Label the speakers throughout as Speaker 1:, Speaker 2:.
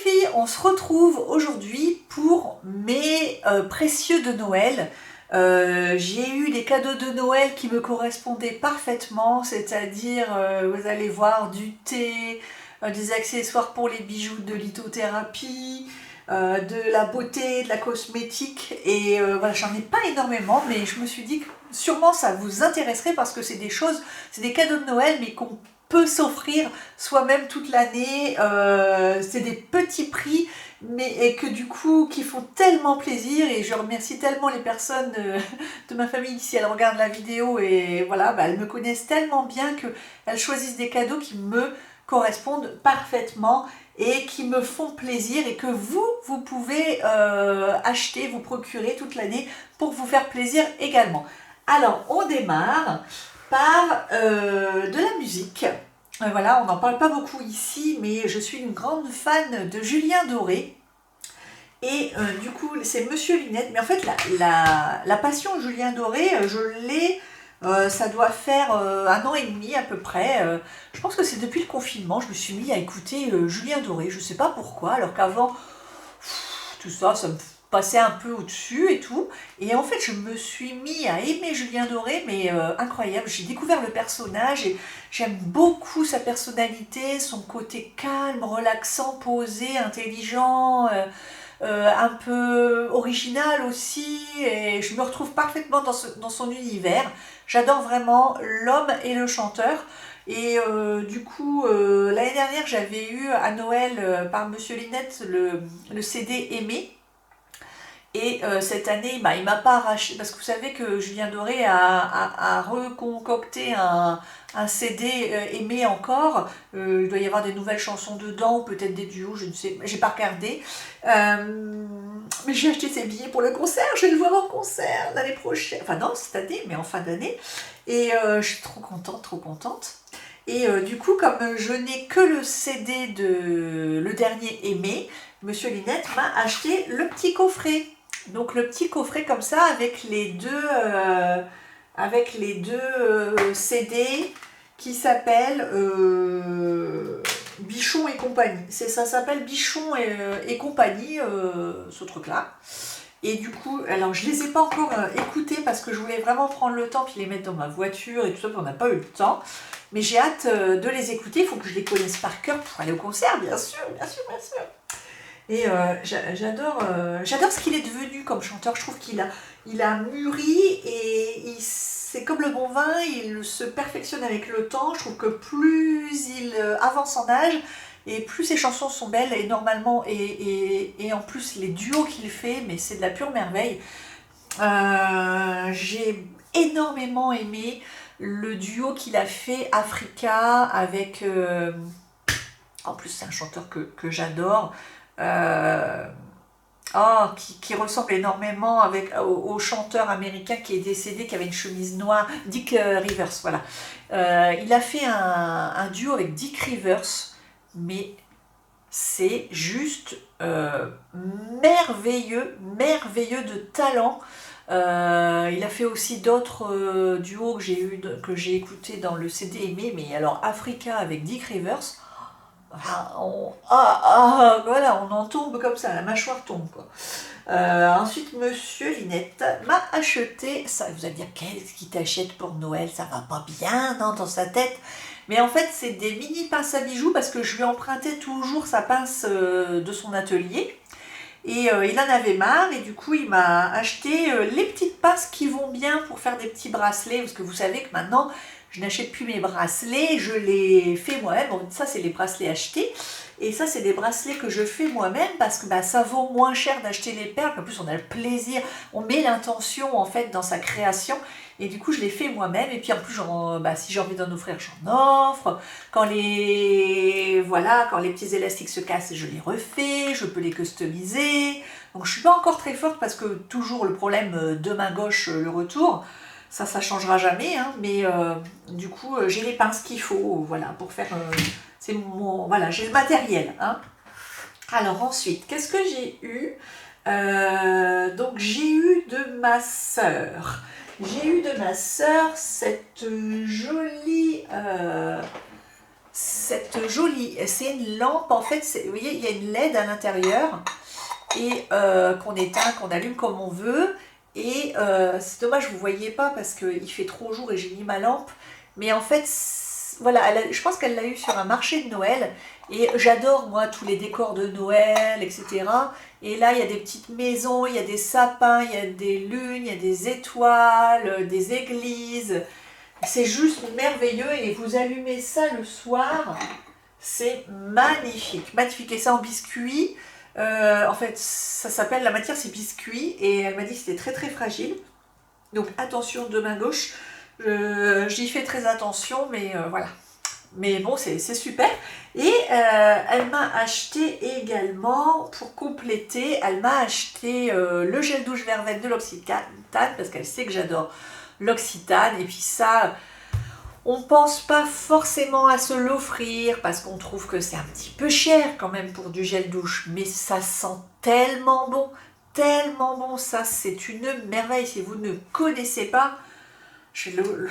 Speaker 1: filles, on se retrouve aujourd'hui pour mes précieux de Noël. J'ai eu des cadeaux de Noël qui me correspondaient parfaitement, c'est-à-dire, vous allez voir, du thé, des accessoires pour les bijoux de lithothérapie, de la beauté, de la cosmétique, et voilà, j'en ai pas énormément, mais je me suis dit que sûrement ça vous intéresserait parce que c'est des choses, c'est des cadeaux de Noël, mais qu'on peut s'offrir soi-même toute l'année. C'est des petits prix, mais et que du coup qui font tellement plaisir, et je remercie tellement les personnes de ma famille si elles regardent la vidéo, et voilà, elles me connaissent tellement bien qu'elles choisissent des cadeaux qui me correspondent parfaitement et qui me font plaisir, et que vous pouvez acheter, vous procurer toute l'année pour vous faire plaisir également. Alors on démarre par de la musique. Voilà, on n'en parle pas beaucoup ici, mais je suis une grande fan de Julien Doré. Et du coup, c'est Monsieur Linette. Mais en fait, la passion Julien Doré, je l'ai, ça doit faire 1 an et demi à peu près. Je pense que c'est depuis le confinement, je me suis mis à écouter Julien Doré. Je ne sais pas pourquoi, alors qu'avant, tout ça, ça me passait un peu au-dessus et tout. Et en fait, je me suis mis à aimer Julien Doré, mais incroyable. J'ai découvert le personnage et j'aime beaucoup sa personnalité, son côté calme, relaxant, posé, intelligent, un peu original aussi. Et je me retrouve parfaitement dans son univers. J'adore vraiment l'homme et le chanteur. Et du coup, l'année dernière, j'avais eu à Noël par Monsieur Linette le CD Aimé. Et cette année, il m'a pas arraché, parce que vous savez que Julien Doré a reconcocté un CD Aimé encore. Il doit y avoir des nouvelles chansons dedans, ou peut-être des duos, je ne sais, j'ai pas regardé. Mais j'ai acheté ses billets pour le concert, je vais le voir en concert l'année prochaine. Enfin non, cette année, mais en fin d'année. Et je suis trop contente, trop contente. Et du coup, comme je n'ai que le CD de le dernier Aimé, Monsieur Linette m'a acheté le petit coffret. Donc le petit coffret comme ça avec les deux CD qui s'appellent Bichon et compagnie. Ça s'appelle Bichon et compagnie, ce truc-là. Et du coup, alors je les ai pas encore écoutés parce que je voulais vraiment prendre le temps puis les mettre dans ma voiture et tout ça, puis on n'a pas eu le temps. Mais j'ai hâte de les écouter, il faut que je les connaisse par cœur pour aller au concert, bien sûr, bien sûr, bien sûr. Et j'adore ce qu'il est devenu comme chanteur. Je trouve il a mûri, et c'est comme le bon vin, il se perfectionne avec le temps. Je trouve que plus il avance en âge, et plus ses chansons sont belles, et normalement, et en plus les duos qu'il fait, mais c'est de la pure merveille. J'ai énormément aimé le duo qu'il a fait Africa avec... en plus c'est un chanteur que j'adore. Qui ressemble énormément au chanteur américain qui est décédé, qui avait une chemise noire, Dick Rivers, voilà. Il a fait un duo avec Dick Rivers, mais c'est juste merveilleux, merveilleux de talent. Il a fait aussi d'autres duos que j'ai écoutés dans le CD Aimé, mais alors Africa avec Dick Rivers, voilà, on en tombe comme ça, la mâchoire tombe, quoi. Ensuite, Monsieur Linette m'a acheté ça. Vous allez dire, qu'est-ce qu'il t'achète pour Noël? Ça va pas bien, non, dans sa tête. Mais en fait, c'est des mini pinces à bijoux, parce que je lui empruntais toujours sa pince de son atelier. Et il en avait marre, et du coup il m'a acheté les petites pinces qui vont bien pour faire des petits bracelets, parce que vous savez que maintenant je n'achète plus mes bracelets, je les fais moi-même. Bon, ça c'est les bracelets achetés, et ça c'est des bracelets que je fais moi-même, parce que ça vaut moins cher d'acheter les perles, en plus on a le plaisir, on met l'intention en fait dans sa création. Et du coup, je les fais moi-même. Et puis en plus, si j'ai envie d'en offrir, j'en offre. Quand les petits élastiques se cassent, je les refais. Je peux les customiser. Donc je suis pas encore très forte, parce que toujours le problème de main gauche, le retour, ça changera jamais. Hein, mais du coup, j'ai les pinces qu'il faut, voilà, pour faire. Voilà, j'ai le matériel. Hein. Alors ensuite, qu'est-ce que j'ai eu? Donc j'ai eu de ma sœur. J'ai eu de ma sœur cette jolie cette jolie, c'est une lampe en fait, vous voyez, il y a une LED à l'intérieur et qu'on éteint, qu'on allume comme on veut. Et c'est dommage, vous ne voyez pas parce qu'il fait trop jour et j'ai mis ma lampe. Mais en fait, voilà, je pense qu'elle l'a eu sur un marché de Noël. Et j'adore, moi, tous les décors de Noël, etc. Et là, il y a des petites maisons, il y a des sapins, il y a des lunes, il y a des étoiles, des églises. C'est juste merveilleux. Et vous allumez ça le soir, c'est magnifique. Magnifique. Et ça en biscuit. En fait, ça s'appelle, la matière c'est biscuit. Et elle m'a dit que c'était très très fragile. Donc attention de main gauche. J'y fais très attention, mais voilà. Mais bon, c'est super. Et elle m'a acheté également, pour compléter, elle m'a acheté le gel douche verveine de l'Occitane, parce qu'elle sait que j'adore l'Occitane. Et puis ça, on pense pas forcément à se l'offrir, parce qu'on trouve que c'est un petit peu cher quand même pour du gel douche. Mais ça sent tellement bon, ça c'est une merveille. Si vous ne connaissez pas, je le...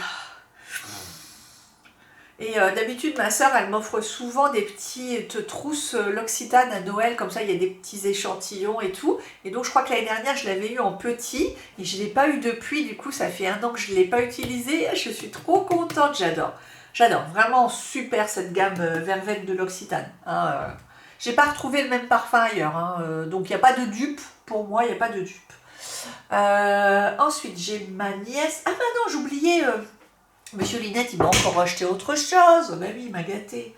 Speaker 1: Et d'habitude, ma soeur, elle m'offre souvent des petites trousses l'Occitane à Noël, comme ça, il y a des petits échantillons et tout. Et donc, je crois que l'année dernière, je l'avais eu en petit, et je ne l'ai pas eu depuis. Du coup, ça fait 1 an que je ne l'ai pas utilisé. Je suis trop contente, j'adore. J'adore, vraiment super cette gamme verveine de l'Occitane. Hein, j'ai pas retrouvé le même parfum ailleurs, hein, donc il n'y a pas de dupe. Pour moi, il n'y a pas de dupe. Ensuite, j'ai ma nièce. Ah bah non, j'oubliais... Monsieur Linette, il m'a encore acheté autre chose. Bah oui, il m'a gâté.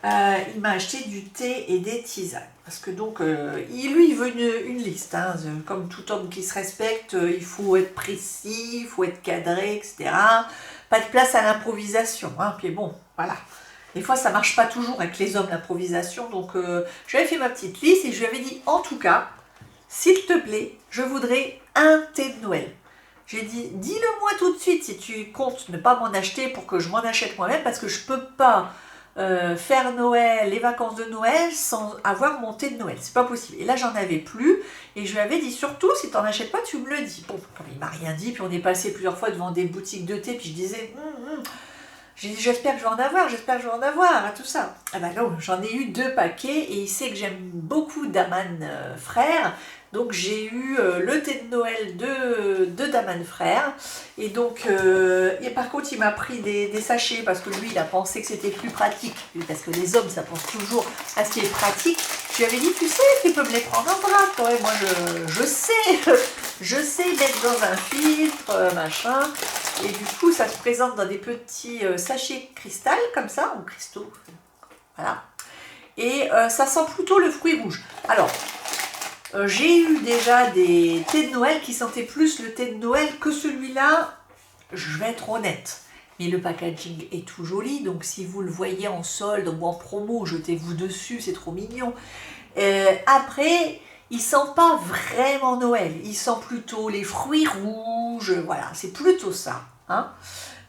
Speaker 1: Il m'a acheté du thé et des tisanes. Parce que donc, lui, il veut une liste. Hein. Comme tout homme qui se respecte, il faut être précis, il faut être cadré, etc. Pas de place à l'improvisation. Hein. Puis bon, voilà. Des fois, ça marche pas toujours avec les hommes, l'improvisation. Donc, j'avais fait ma petite liste et je lui avais dit, en tout cas, s'il te plaît, je voudrais un thé de Noël. J'ai dit, dis-le-moi tout de suite si tu comptes ne pas m'en acheter pour que je m'en achète moi-même, parce que je ne peux pas faire Noël, les vacances de Noël sans avoir mon thé de Noël. C'est pas possible. Et là, j'en avais plus. Et je lui avais dit, surtout, si tu n'en achètes pas, tu me le dis. Bon, comme il m'a rien dit, puis on est passé plusieurs fois devant des boutiques de thé, puis je disais, j'ai dit, j'espère que je vais en avoir, tout ça. Ah ben non, j'en ai eu 2 paquets, et il sait que j'aime beaucoup Daman Frère. Donc j'ai eu le thé de Noël de Daman Frère. Et donc, et par contre, il m'a pris des sachets parce que lui, il a pensé que c'était plus pratique. Parce que les hommes, ça pense toujours à ce qui est pratique. Je lui avais dit, tu sais, tu peux me les prendre en vrac. Ouais, moi, je sais mettre dans un filtre, machin. Et du coup, ça se présente dans des petits sachets cristal, comme ça, ou cristaux. Voilà. Et ça sent plutôt le fruit rouge. Alors, j'ai eu déjà des thés de Noël qui sentaient plus le thé de Noël que celui-là, je vais être honnête. Mais le packaging est tout joli, donc si vous le voyez en solde ou en promo, jetez-vous dessus, c'est trop mignon. Après, il sent pas vraiment Noël, il sent plutôt les fruits rouges, voilà, c'est plutôt ça. Hein.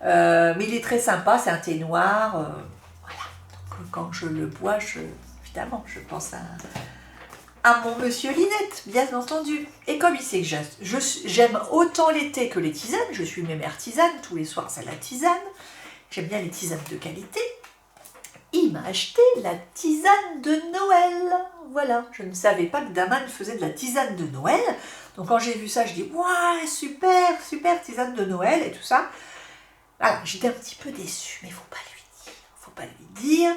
Speaker 1: Mais il est très sympa, c'est un thé noir, voilà. Donc, quand je le bois, évidemment, je pense à mon monsieur Linette, bien entendu. Et comme il sait que j'aime autant les thés que les tisanes, je suis même artisane, tous les soirs c'est la tisane, j'aime bien les tisanes de qualité, il m'a acheté la tisane de Noël. Voilà, je ne savais pas que Daman faisait de la tisane de Noël, donc quand j'ai vu ça, je dis, ouais, super, super tisane de Noël et tout ça. Voilà, j'étais un petit peu déçue, mais faut pas lui dire,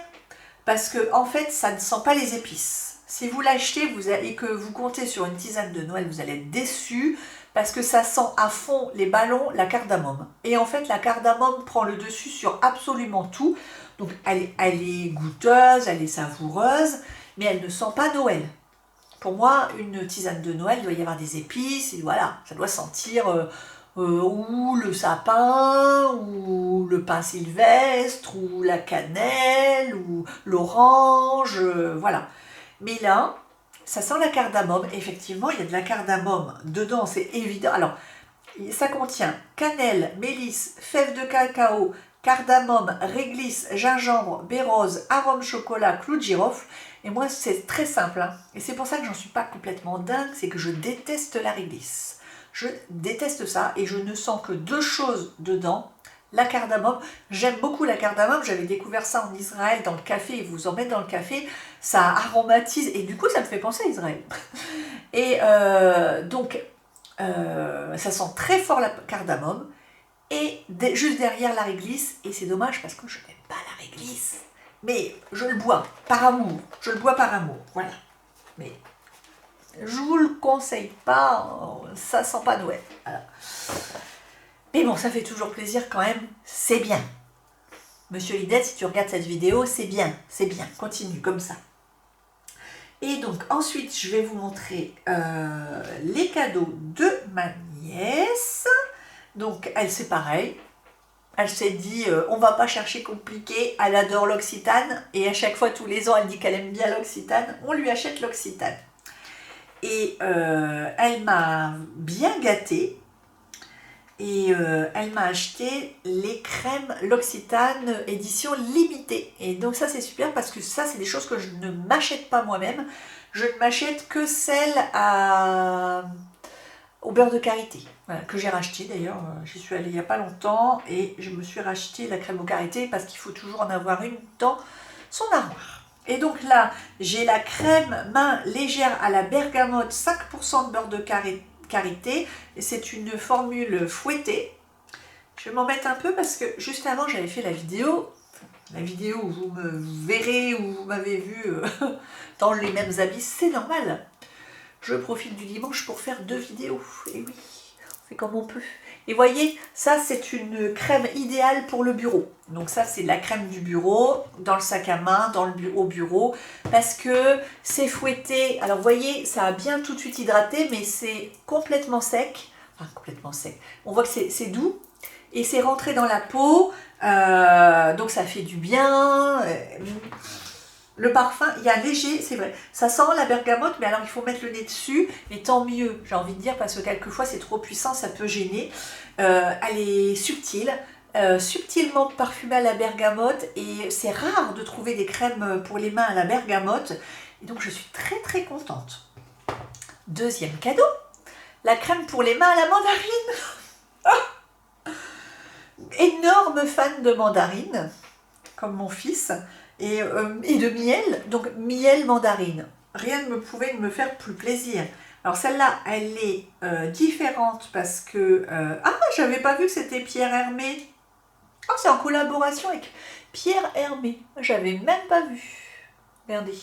Speaker 1: parce que en fait, ça ne sent pas les épices. Si vous l'achetez et que vous comptez sur une tisane de Noël, vous allez être déçu parce que ça sent à fond les ballons la cardamome. Et en fait, la cardamome prend le dessus sur absolument tout. Donc, elle est goûteuse, elle est savoureuse, mais elle ne sent pas Noël. Pour moi, une tisane de Noël, il doit y avoir des épices, et voilà, ça doit sentir ou le sapin, ou le pain sylvestre, ou la cannelle, ou l'orange, voilà. Mais là, ça sent la cardamome. Effectivement, il y a de la cardamome dedans, c'est évident. Alors, ça contient cannelle, mélisse, fèves de cacao, cardamome, réglisse, gingembre, baie rose, arôme chocolat, clou de girofle. Et moi, c'est très simple. Hein. Et c'est pour ça que j'en suis pas complètement dingue, c'est que je déteste la réglisse. Je déteste ça et je ne sens que 2 choses dedans, La cardamome, j'aime beaucoup la cardamome, j'avais découvert ça en Israël dans le café, ils vous en mettent dans le café, ça aromatise et du coup ça me fait penser à Israël. Et donc ça sent très fort la cardamome et juste derrière la réglisse, et c'est dommage parce que je n'aime pas la réglisse, mais je le bois par amour, voilà. Mais je vous le conseille pas, ça sent pas Noël, voilà. Mais bon, ça fait toujours plaisir quand même, c'est bien. Monsieur Lidette, si tu regardes cette vidéo, c'est bien, continue comme ça. Et donc ensuite, je vais vous montrer les cadeaux de ma nièce. Donc elle, c'est pareil, elle s'est dit, on va pas chercher compliqué, elle adore l'Occitane, et à chaque fois, tous les ans, elle dit qu'elle aime bien l'Occitane, on lui achète l'Occitane. Et elle m'a bien gâtée, et elle m'a acheté les crèmes l'Occitane édition limitée. Et donc ça c'est super parce que ça c'est des choses que je ne m'achète pas moi-même. Je ne m'achète que celles au beurre de karité, voilà, que j'ai racheté d'ailleurs. J'y suis allée il n'y a pas longtemps et je me suis racheté la crème au karité parce qu'il faut toujours en avoir une dans son armoire. Et donc là, j'ai la crème main légère à la bergamote, 5% de beurre de karité. C'est une formule fouettée. Je vais m'en mettre un peu parce que juste avant, j'avais fait la vidéo où vous me verrez, où vous m'avez vu dans les mêmes habits. C'est normal. Je profite du dimanche pour faire 2 vidéos. Et oui, on fait comme on peut. Et voyez, ça c'est une crème idéale pour le bureau. Donc ça c'est la crème du bureau, dans le sac à main, au bureau, parce que c'est fouetté. Alors vous voyez, ça a bien tout de suite hydraté, mais c'est complètement sec. Enfin complètement sec. On voit que c'est doux et c'est rentré dans la peau. Donc ça fait du bien. Le parfum, il y a léger, c'est vrai, ça sent la bergamote, mais alors il faut mettre le nez dessus, et tant mieux, j'ai envie de dire, parce que quelquefois c'est trop puissant, ça peut gêner. Elle est subtile, subtilement parfumée à la bergamote, et c'est rare de trouver des crèmes pour les mains à la bergamote, et donc je suis très très contente. Deuxième cadeau, la crème pour les mains à la mandarine. Énorme fan de mandarine, comme mon fils. Et de miel, donc miel mandarine. Rien ne pouvait me faire plus plaisir. Alors celle-là, elle est différente parce que... j'avais pas vu que c'était Pierre Hermé. Oh, c'est en collaboration avec Pierre Hermé. J'avais même pas vu. Regardez.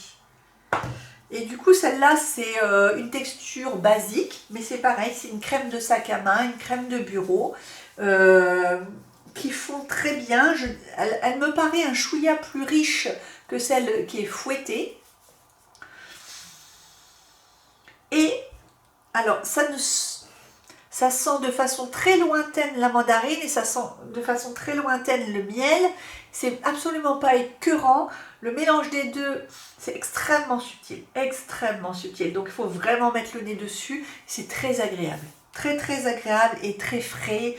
Speaker 1: Et du coup, celle-là, c'est une texture basique, mais c'est pareil, c'est une crème de sac à main, une crème de bureau. Qui font très bien. Elle me paraît un chouïa plus riche que celle qui est fouettée. Et alors, ça sent de façon très lointaine la mandarine et ça sent de façon très lointaine le miel. C'est absolument pas écœurant. Le mélange des deux, c'est extrêmement subtil. Extrêmement subtil. Donc, il faut vraiment mettre le nez dessus. C'est très agréable. Très, très agréable et très frais.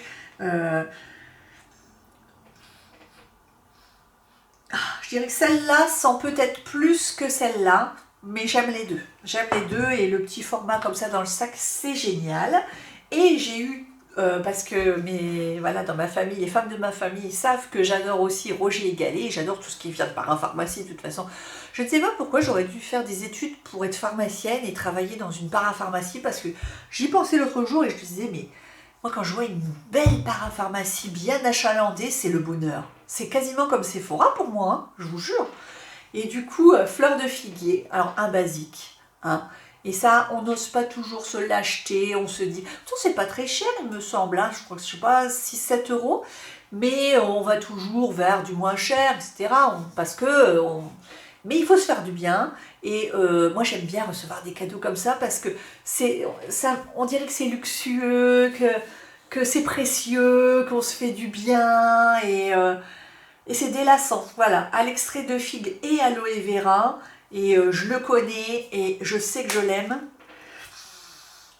Speaker 1: Je dirais que celle-là sent peut-être plus que celle-là, mais j'aime les deux. J'aime les deux et le petit format comme ça dans le sac, c'est génial. Et j'ai eu, parce que voilà, dans ma famille, les femmes de ma famille savent que j'adore aussi Roger et Gallet, j'adore tout ce qui vient de parapharmacie de toute façon. Je ne sais pas pourquoi j'aurais dû faire des études pour être pharmacienne et travailler dans une parapharmacie, parce que j'y pensais l'autre jour et je me disais, mais... Moi, quand je vois une belle parapharmacie bien achalandée, c'est le bonheur. C'est quasiment comme Sephora pour moi, hein, je vous jure. Et du coup, fleur de figuier, alors un basique. Hein. Et ça, on n'ose pas toujours se l'acheter, on se dit, c'est pas très cher, il me semble, hein, je crois que je sais pas, 6-7 euros. Mais on va toujours vers du moins cher, etc. Parce que... Mais il faut se faire du bien. Et moi, j'aime bien recevoir des cadeaux comme ça parce que on dirait que c'est luxueux, que c'est précieux, qu'on se fait du bien et c'est délassant. Voilà, à l'extrait de figue et aloe vera. Et je le connais et je sais que je l'aime.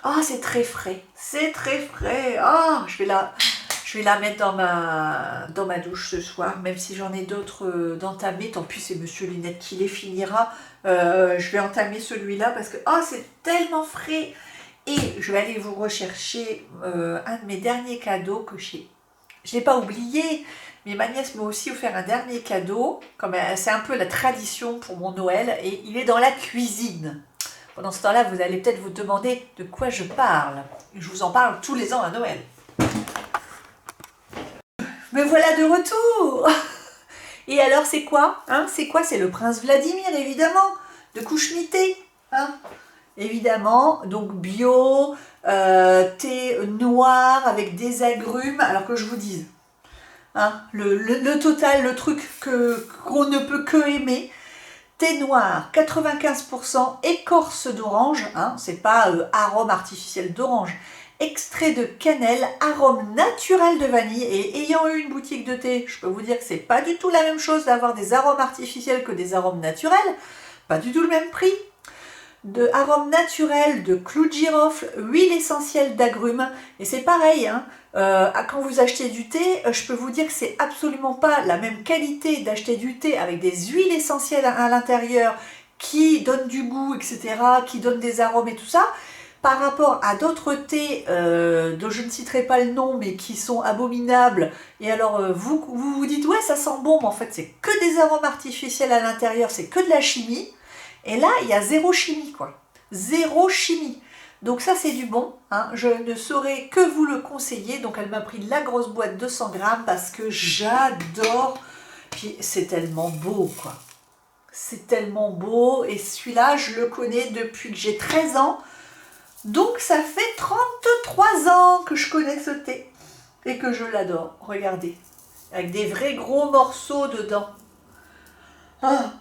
Speaker 1: Oh, c'est très frais. C'est très frais. Oh, je vais la mettre dans ma douche ce soir, même si j'en ai d'autres d'entamer. Tant pis, c'est Monsieur Linette qui les finira. Je vais entamer celui-là parce que c'est tellement frais. Et je vais aller vous rechercher un de mes derniers cadeaux que j'ai je l'ai pas oublié, mais ma nièce m'a aussi offert un dernier cadeau, comme c'est un peu la tradition pour mon Noël, et il est dans la cuisine. Pendant ce temps-là, vous allez peut-être vous demander de quoi je parle. Je vous en parle tous les ans à Noël. Me voilà de retour. Et alors, c'est quoi, hein? C'est quoi? C'est le prince Vladimir, évidemment, de Couche-Mité. Hein, évidemment, donc bio, thé noir avec des agrumes. Alors que je vous dise, hein, le total, le truc qu'on ne peut que aimer. Thé noir, 95%, écorce d'orange, hein, c'est pas arôme artificiel d'orange, extrait de cannelle, arôme naturel de vanille. Et ayant eu une boutique de thé, je peux vous dire que c'est pas du tout la même chose d'avoir des arômes artificiels que des arômes naturels, pas du tout le même prix. De arômes naturels, de clous de girofle, huile essentielle d'agrumes. Et c'est pareil, hein, quand vous achetez du thé, je peux vous dire que c'est absolument pas la même qualité d'acheter du thé avec des huiles essentielles à l'intérieur qui donnent du goût, etc., qui donnent des arômes et tout ça, par rapport à d'autres thés dont je ne citerai pas le nom, mais qui sont abominables. Et alors, vous dites, ouais, ça sent bon, mais en fait, c'est que des arômes artificiels à l'intérieur, c'est que de la chimie. Et là, il y a zéro chimie, quoi. Zéro chimie. Donc ça, c'est du bon. Hein. Je ne saurais que vous le conseiller. Donc elle m'a pris la grosse boîte de 100 grammes parce que j'adore. Puis c'est tellement beau, quoi. C'est tellement beau. Et celui-là, je le connais depuis que j'ai 13 ans. Donc ça fait 33 ans que je connais ce thé. Et que je l'adore. Regardez. Avec des vrais gros morceaux dedans. Ah.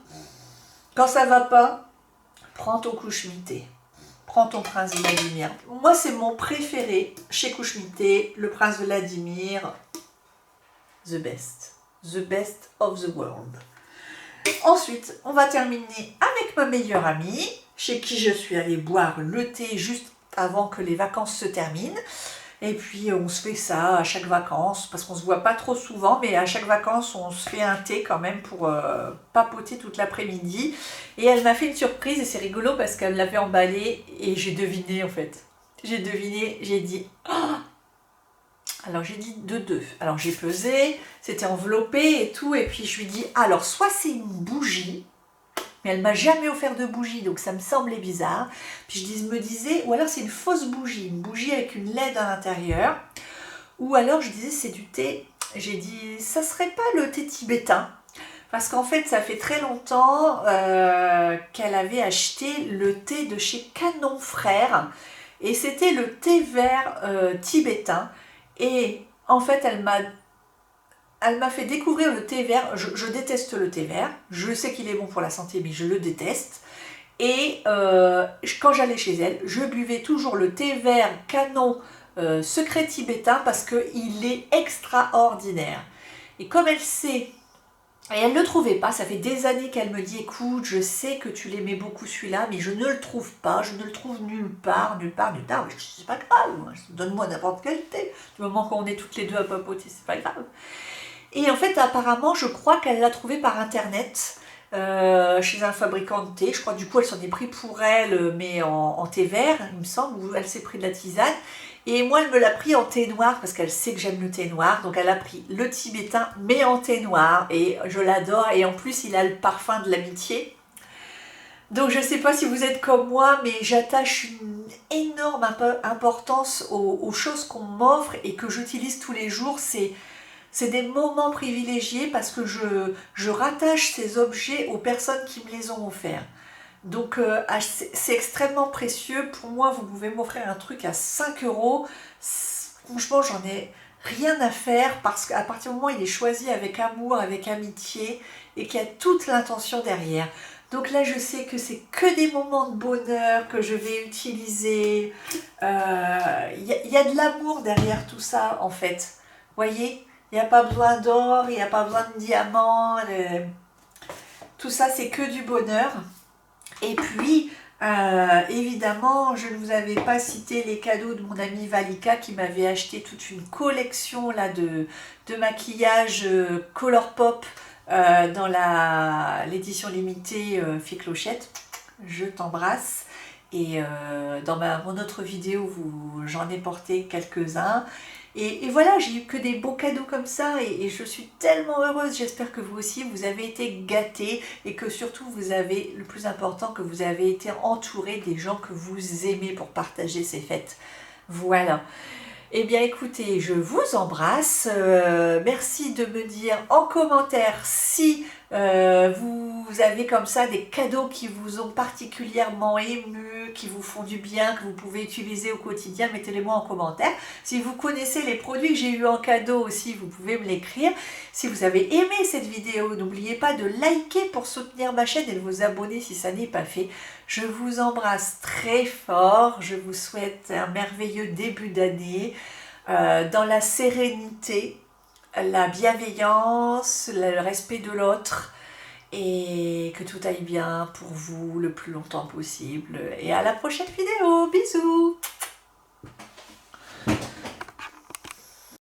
Speaker 1: Quand ça va pas, prends ton Couche-Mité, prends ton prince Vladimir. Moi, c'est mon préféré chez Couche-Mité, le prince Vladimir, the best of the world. Ensuite, on va terminer avec ma meilleure amie, chez qui je suis allée boire le thé juste avant que les vacances se terminent. Et puis on se fait ça à chaque vacances, parce qu'on se voit pas trop souvent, mais à chaque vacances on se fait un thé quand même pour papoter toute l'après-midi. Et elle m'a fait une surprise et c'est rigolo parce qu'elle l'avait emballé et j'ai deviné en fait. J'ai deviné, j'ai dit oh. Alors j'ai dit de deux. Alors j'ai pesé, c'était enveloppé et tout, et puis je lui dis alors soit c'est une bougie, mais elle m'a jamais offert de bougie, donc ça me semblait bizarre. Puis je me disais, ou alors c'est une fausse bougie, une bougie avec une LED à l'intérieur. Ou alors je disais c'est du thé. J'ai dit, ça serait pas le thé tibétain. Parce qu'en fait, ça fait très longtemps qu'elle avait acheté le thé de chez Canon Frères. Et c'était le thé vert tibétain. Et en fait, elle m'a fait découvrir le thé vert. Je déteste le thé vert. Je sais qu'il est bon pour la santé, mais je le déteste. Et quand j'allais chez elle, je buvais toujours le thé vert Canon secret tibétain parce qu'il est extraordinaire. Et comme elle sait, et elle ne le trouvait pas, ça fait des années qu'elle me dit écoute, je sais que tu l'aimais beaucoup celui-là, mais je ne le trouve pas, je ne le trouve nulle part, nulle part, nulle part. Je dis c'est pas grave, donne-moi n'importe quel thé. Du moment qu'on est toutes les deux à papoter, c'est pas grave. Et en fait, apparemment, je crois qu'elle l'a trouvé par internet chez un fabricant de thé. Je crois du coup, elle s'en est pris pour elle, mais en thé vert, il me semble, où elle s'est pris de la tisane. Et moi, elle me l'a pris en thé noir parce qu'elle sait que j'aime le thé noir. Donc, elle a pris le tibétain, mais en thé noir. Et je l'adore. Et en plus, il a le parfum de l'amitié. Donc, je ne sais pas si vous êtes comme moi, mais j'attache une énorme importance aux choses qu'on m'offre et que j'utilise tous les jours. C'est des moments privilégiés parce que je rattache ces objets aux personnes qui me les ont offerts. Donc c'est extrêmement précieux. Pour moi, vous pouvez m'offrir un truc à 5 €. Franchement, j'en ai rien à faire parce qu'à partir du moment où il est choisi avec amour, avec amitié et qu'il y a toute l'intention derrière. Donc là, je sais que c'est que des moments de bonheur que je vais utiliser. Il y a de l'amour derrière tout ça, en fait. Voyez ? Il n'y a pas besoin d'or, il n'y a pas besoin de diamants. Tout ça, c'est que du bonheur. Et puis, évidemment, je ne vous avais pas cité les cadeaux de mon amie Valika qui m'avait acheté toute une collection là, de maquillage Colourpop dans l'édition limitée Fée Clochette. Je t'embrasse. Et dans mon autre vidéo, j'en ai porté quelques-uns. Et voilà, j'ai eu que des beaux cadeaux comme ça et je suis tellement heureuse. J'espère que vous aussi, vous avez été gâtés et que surtout vous avez, le plus important, que vous avez été entouré des gens que vous aimez pour partager ces fêtes. Voilà. Eh bien écoutez, je vous embrasse. Merci de me dire en commentaire si vous avez comme ça des cadeaux qui vous ont particulièrement ému, qui vous font du bien, que vous pouvez utiliser au quotidien. Mettez-les-moi en commentaire. Si vous connaissez les produits que j'ai eu en cadeau aussi, vous pouvez me l'écrire. Si vous avez aimé cette vidéo, n'oubliez pas de liker pour soutenir ma chaîne et de vous abonner si ça n'est pas fait. Je vous embrasse très fort. Je vous souhaite un merveilleux début d'année. Dans la sérénité, la bienveillance, le respect de l'autre et que tout aille bien pour vous le plus longtemps possible. Et à la prochaine vidéo. Bisous!